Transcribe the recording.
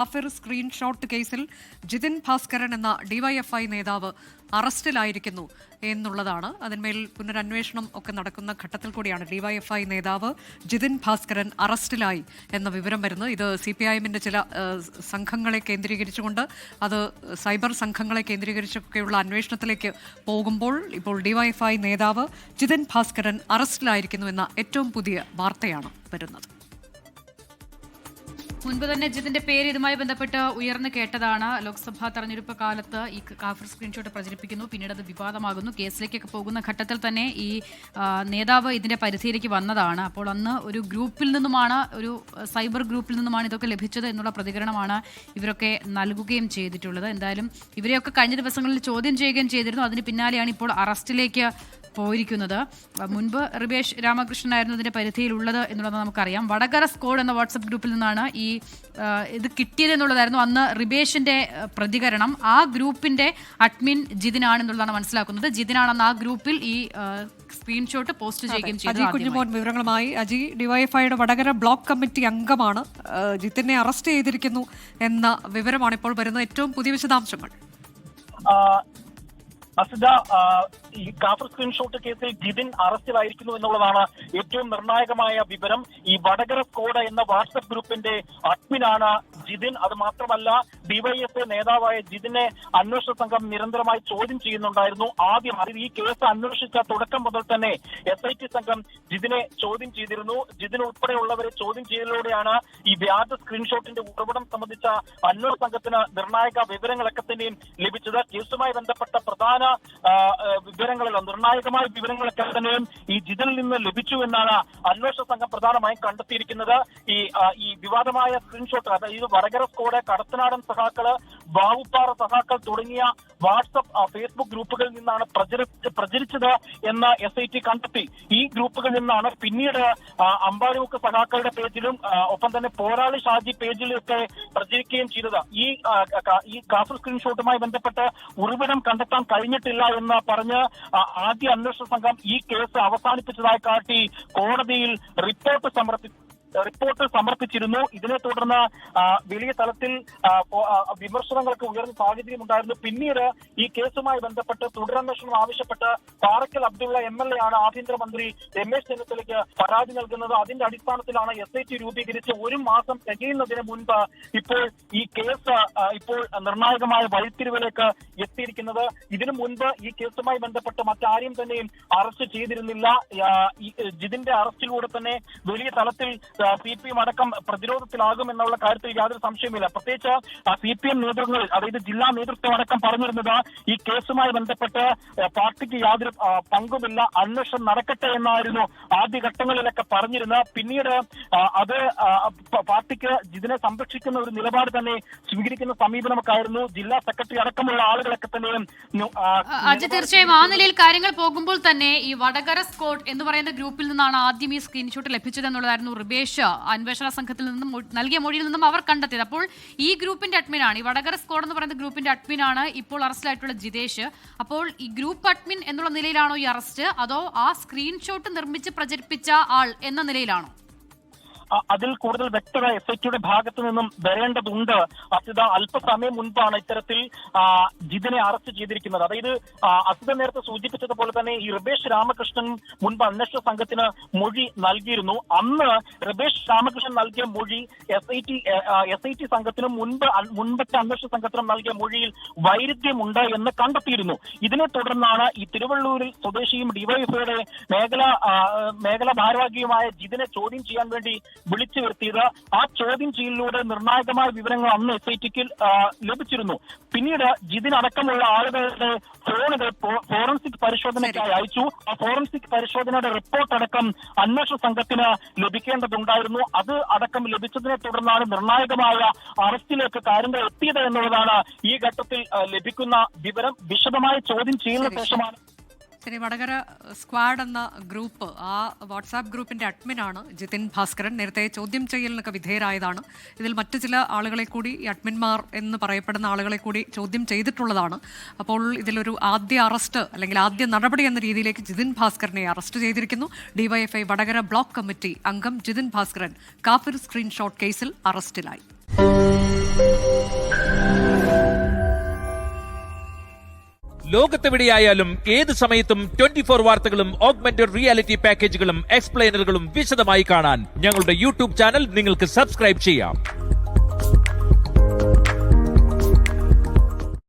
കാഫിർ സ്ക്രീൻഷോട്ട് കേസിൽ ജിതിൻ ഭാസ്കരൻ എന്ന ഡിവൈഎഫ്ഐ നേതാവ് അറസ്റ്റിലായിരിക്കുന്നു എന്നുള്ളതാണ്. അതിന്മേൽ പുനരന്വേഷണം ഒക്കെ നടക്കുന്ന ഘട്ടത്തിൽ കൂടിയാണ് ഡിവൈഎഫ്ഐ നേതാവ് ജിതിൻ ഭാസ്കരൻ അറസ്റ്റിലായി എന്ന വിവരം വരുന്നത്. ഇത് CPIMന്റെ ചില സംഘങ്ങളെ കേന്ദ്രീകരിച്ചുകൊണ്ട്, അത് സൈബർ സംഘങ്ങളെ കേന്ദ്രീകരിച്ചൊക്കെയുള്ള അന്വേഷണത്തിലേക്ക് പോകുമ്പോൾ ഇപ്പോൾ ഡിവൈഎഫ്ഐ നേതാവ് ജിതിൻ ഭാസ്കരൻ അറസ്റ്റിലായിരിക്കുന്നു എന്ന ഏറ്റവും പുതിയ വാർത്തയാണ് വരുന്നത്. മുൻപ് തന്നെ ജിതിന്റെ പേര് ഇതുമായി ബന്ധപ്പെട്ട് ഉയർന്നു കേട്ടതാണ്. ലോക്സഭാ തെരഞ്ഞെടുപ്പ് കാലത്ത് ഈ കാഫിർ സ്ക്രീൻഷോട്ട് പ്രചരിപ്പിക്കുന്നു, പിന്നീട് അത് വിവാദമാകുന്നു. കേസിലേക്കൊക്കെ പോകുന്ന ഘട്ടത്തിൽ തന്നെ ഈ നേതാവ് ഇതിന്റെ പരിധിയിലേക്ക് വന്നതാണ്. അപ്പോൾ അന്ന് ഒരു ഗ്രൂപ്പിൽ നിന്നുമാണ്, ഒരു സൈബർ ഗ്രൂപ്പിൽ നിന്നുമാണ് ഇതൊക്കെ ലഭിച്ചത് എന്നുള്ള പ്രതികരണമാണ് ഇവരൊക്കെ നൽകുകയും ചെയ്തിട്ടുള്ളത്. എന്തായാലും ഇവരെയൊക്കെ കഴിഞ്ഞ ദിവസങ്ങളിൽ ചോദ്യം ചെയ്യുകയും ചെയ്തിരുന്നു. അതിന് പിന്നാലെയാണ് ഇപ്പോൾ അറസ്റ്റിലേക്ക് പോയിരിക്കുന്നത്. മുൻപ് റിബേഷ് രാമകൃഷ്ണനായിരുന്നു ഇതിന്റെ പരിധിയിലുള്ളത് എന്നുള്ളത് നമുക്കറിയാം. വടകര സ്ക്വാഡ് എന്ന വാട്സപ്പ് ഗ്രൂപ്പിൽ നിന്നാണ് ഇത് കിട്ടിയത് എന്നുള്ളതായിരുന്നു അന്ന് റിബേഷിന്റെ പ്രതികരണം. ആ ഗ്രൂപ്പിന്റെ അഡ്മിൻ ജിതിനാണെന്നുള്ളതാണ് മനസ്സിലാക്കുന്നത്. ജിതിനാണെന്ന് ആ ഗ്രൂപ്പിൽ ഈ സ്ക്രീൻഷോട്ട് പോസ്റ്റ് ചെയ്യുകയും ചെയ്തു. കുഞ്ഞുമോൻ വിവരങ്ങളുമായി. അജി, ഡിവൈഎഫ്ഐയുടെ വടകര ബ്ലോക്ക് കമ്മിറ്റി അംഗമാണ്. ജിതിനെ അറസ്റ്റ് ചെയ്തിരിക്കുന്നു എന്ന വിവരമാണ് ഇപ്പോൾ വരുന്ന ഏറ്റവും പുതിയ വിശദാംശങ്ങൾ. അസിത, ഈ കാഫിർ സ്ക്രീൻഷോട്ട് കേസിൽ ജിതിൻ അറസ്റ്റിലായിരിക്കുന്നു എന്നുള്ളതാണ് ഏറ്റവും നിർണായകമായ വിവരം. ഈ വടകര സ്ക്വാഡ് എന്ന വാട്സപ്പ് ഗ്രൂപ്പിന്റെ അഡ്മിനാണ് ജിതിൻ. അത് മാത്രമല്ല, ഡിവൈഎഫ്ഐ നേതാവായ ജിതിനെ അന്വേഷണ സംഘം നിരന്തരമായി ചോദ്യം ചെയ്യുന്നുണ്ടായിരുന്നു. ആദ്യം ഈ കേസ് അന്വേഷിച്ച തുടക്കം മുതൽ തന്നെ SIT സംഘം ജിതിനെ ചോദ്യം ചെയ്തിരുന്നു. ജിതിൻ ഉൾപ്പെടെയുള്ളവരെ ചോദ്യം ചെയ്യലിലൂടെയാണ് ഈ വ്യാജ സ്ക്രീൻഷോട്ടിന്റെ ഉറവിടം സംബന്ധിച്ച അന്വേഷണ സംഘത്തിന് നിർണായക വിവരങ്ങളൊക്കെ തന്നെയും ലഭിച്ചത്. കേസുമായി ബന്ധപ്പെട്ട പ്രധാന വിവരങ്ങളെല്ലാം, നിർണായകമായ വിവരങ്ങളൊക്കെ തന്നെയും ഈ ജിതിനിൽ നിന്ന് ലഭിച്ചു എന്നാണ് അന്വേഷണ സംഘം പ്രധാനമായും കണ്ടെത്തിയിരിക്കുന്നത്. ഈ വിവാദമായ സ്ക്രീൻഷോട്ട്, അതായത് വടകര സ്ക്വാഡ്, കടത്തനാടൻ സഹാക്കള്, ബാവുപ്പാറ സഹാക്കൾ തുടങ്ങിയ വാട്സപ്പ് ഫേസ്ബുക്ക് ഗ്രൂപ്പുകളിൽ നിന്നാണ് പ്രചരിച്ചത് എന്ന് SIT കണ്ടെത്തി. ഈ ഗ്രൂപ്പുകളിൽ നിന്നാണ് പിന്നീട് അമ്പാടിമുക്ക് സഹാക്കളുടെ പേജിലും ഒപ്പം തന്നെ പോരാളി ഷാജി പേജിലൊക്കെ പ്രചരിക്കുകയും ചെയ്തത്. ഈ കാഫിർ സ്ക്രീൻഷോട്ടുമായി ബന്ധപ്പെട്ട് ഉറവിടം കണ്ടെത്താൻ കഴിഞ്ഞിട്ടില്ല എന്ന് പറഞ്ഞ് ആദ്യ അന്വേഷണ സംഘം ഈ കേസ് അവസാനിപ്പിച്ചതായി കാട്ടി കോടതിയിൽ റിപ്പോർട്ട് സമർപ്പിച്ചിരുന്നു. ഇതിനെ തുടർന്ന് വലിയ തലത്തിൽ വിമർശനങ്ങൾക്ക് ഉയർന്ന സാഹചര്യമുണ്ടായിരുന്നു. പിന്നീട് ഈ കേസുമായി ബന്ധപ്പെട്ട് തുടരന്വേഷണം ആവശ്യപ്പെട്ട് പാറക്കൽ അബ്ദുള്ള MLA ആണ് ആഭ്യന്തരമന്ത്രി രമേശ് ചെന്നിത്തലയ്ക്ക് പരാതി നൽകുന്നത്. അതിന്റെ അടിസ്ഥാനത്തിലാണ് SIT രൂപീകരിച്ച് 1 മാസം തികയുന്നതിന് മുൻപ് ഇപ്പോൾ ഈ കേസ് ഇപ്പോൾ നിർണായകമായ വഴിത്തിരിവിലേക്ക് എത്തിയിരിക്കുന്നത്. ഇതിനു മുൻപ് ഈ കേസുമായി ബന്ധപ്പെട്ട് മറ്റാരെയും തന്നെയും അറസ്റ്റ് ചെയ്തിരുന്നില്ല. ജിതിന്റെ അറസ്റ്റിലൂടെ തന്നെ വലിയ തലത്തിൽ CPM അടക്കം പ്രതിരോധത്തിലാകുമെന്നുള്ള കാര്യത്തിൽ യാതൊരു സംശയമില്ല. പ്രത്യേകിച്ച് CPM നേതൃത്വങ്ങൾ, അതായത് ജില്ലാ നേതൃത്വം അടക്കം പറഞ്ഞിരുന്നത് ഈ കേസുമായി ബന്ധപ്പെട്ട് പാർട്ടിക്ക് യാതൊരു പങ്കുമില്ല, അന്വേഷണം നടക്കട്ടെ എന്നായിരുന്നു ആദ്യഘട്ടങ്ങളിലൊക്കെ പറഞ്ഞിരുന്നത്. പിന്നീട് അത് പാർട്ടിക്ക് ജിതിനെ സംരക്ഷിക്കുന്ന ഒരു നിലപാട് തന്നെ സ്വീകരിക്കുന്ന സമീപനമൊക്കെ ആയിരുന്നു. ജില്ലാ സെക്രട്ടറി അടക്കമുള്ള ആളുകളൊക്കെ തന്നെയും തീർച്ചയായും ആ നിലയിൽ കാര്യങ്ങൾ പോകുമ്പോൾ തന്നെ ഈ വടകര സ്ക്വാഡ് എന്ന് പറയുന്ന ഗ്രൂപ്പിൽ നിന്നാണ് ആദ്യം ഈ സ്ക്രീൻഷോട്ട് ലഭിച്ചതെന്നുള്ളതായിരുന്നു റിബേഷ് അന്വേഷണ സംഘത്തിൽ നിന്നും നൽകിയ മൊഴിയിൽ നിന്നും അവർ കണ്ടെത്തിയത്. അപ്പോൾ ഈ ഗ്രൂപ്പിന്റെ അഡ്മിനാണ്, ഈ വടകര സ്ക്വാഡ് എന്ന് പറയുന്ന ഗ്രൂപ്പിന്റെ അഡ്മിനാണ് ഇപ്പോൾ അറസ്റ്റിലായിട്ടുള്ള ജിതേഷ്. അപ്പോൾ ഈ ഗ്രൂപ്പ് അഡ്മിൻ എന്നുള്ള നിലയിലാണോ ഈ അറസ്റ്റ്, അതോ ആ സ്ക്രീൻഷോട്ട് നിർമ്മിച്ച് പ്രചരിപ്പിച്ച ആൾ എന്ന നിലയിലാണോ? അതിൽ കൂടുതൽ വ്യക്തത SITയുടെ ഭാഗത്തു നിന്നും വരേണ്ടതുണ്ട്. അസിത, അല്പസമയം മുൻപാണ് ഇത്തരത്തിൽ ജിതിനെ അറസ്റ്റ് ചെയ്തിരിക്കുന്നത്. അതായത് അസിത നേരത്തെ സൂചിപ്പിച്ചതുപോലെ തന്നെ ഈ റിബേഷ് രാമകൃഷ്ണൻ മുൻപ് അന്വേഷണ സംഘത്തിന് മൊഴി നൽകിയിരുന്നു. അന്ന് റിബേഷ് രാമകൃഷ്ണൻ നൽകിയ മൊഴി SIT സംഘത്തിനും മുൻപത്തെ അന്വേഷണ സംഘത്തിനും നൽകിയ മൊഴിയിൽ വൈരുദ്ധ്യമുണ്ട് എന്ന് കണ്ടെത്തിയിരുന്നു. ഇതിനെ തുടർന്നാണ് ഈ തിരുവള്ളൂരിൽ സ്വദേശിയും ഡിവൈഎഫ്ഐയുടെ മേഖലാ ഭാരവാഹിയുമായ ജിതിനെ ചോദ്യം ചെയ്യാൻ വേണ്ടി വിളിച്ചു വരുത്തിയത്. ആ ചോദ്യം ചെയ്യലിലൂടെ നിർണായകമായ വിവരങ്ങൾ അന്ന് SITക്ക് ലഭിച്ചിരുന്നു. പിന്നീട് ജിതിൻ അടക്കമുള്ള ആളുകളുടെ ഫോണുകൾ ഫോറൻസിക് പരിശോധനയ്ക്കായി അയച്ചു. ആ ഫോറൻസിക് പരിശോധനയുടെ റിപ്പോർട്ട് അടക്കം അന്വേഷണ സംഘത്തിന് ലഭിക്കേണ്ടതുണ്ടായിരുന്നു. അത് അടക്കം ലഭിച്ചതിനെ തുടർന്നാണ് നിർണായകമായ അറസ്റ്റിലേക്ക് കാര്യങ്ങൾ എത്തിയത് എന്നുള്ളതാണ് ഈ ഘട്ടത്തിൽ ലഭിക്കുന്ന വിവരം. വിശദമായ ചോദ്യം ചെയ്യുന്ന ശേഷമാണ് ശരി. വടകര സ്ക്വാഡ് എന്ന ഗ്രൂപ്പ്, ആ വാട്സാപ്പ് ഗ്രൂപ്പിന്റെ അഡ്മിനാണ് ജിതിൻ ഭാസ്കരൻ. നേരത്തെ ചോദ്യം ചെയ്യലിനൊക്കെ വിധേയരായതാണ്. ഇതിൽ മറ്റു ചില ആളുകളെ കൂടി, ഈ അഡ്മിന്മാർ എന്ന് പറയപ്പെടുന്ന ആളുകളെ കൂടി ചോദ്യം ചെയ്തിട്ടുള്ളതാണ്. അപ്പോൾ ഇതിലൊരു ആദ്യ അറസ്റ്റ് അല്ലെങ്കിൽ ആദ്യ നടപടി എന്ന രീതിയിലേക്ക് ജിതിൻ ഭാസ്കരനെ അറസ്റ്റ് ചെയ്തിരിക്കുന്നു. ഡിവൈഎഫ്ഐ വടകര ബ്ലോക്ക് കമ്മിറ്റി അംഗം ജിതിൻ ഭാസ്കരൻ കാഫിർ സ്ക്രീൻഷോട്ട് കേസിൽ അറസ്റ്റിലായി. ലോകത്തെവിടെയായാലും ഏത് സമയത്തും 24 വാർത്തകളും ഓഗ്മെന്റഡ് റിയാലിറ്റി പാക്കേജുകളും എക്സ്പ്ലെയിനറുകളും വിശദമായി കാണാൻ ഞങ്ങളുടെ യൂട്യൂബ് ചാനൽ നിങ്ങൾക്ക് സബ്സ്ക്രൈബ് ചെയ്യാം.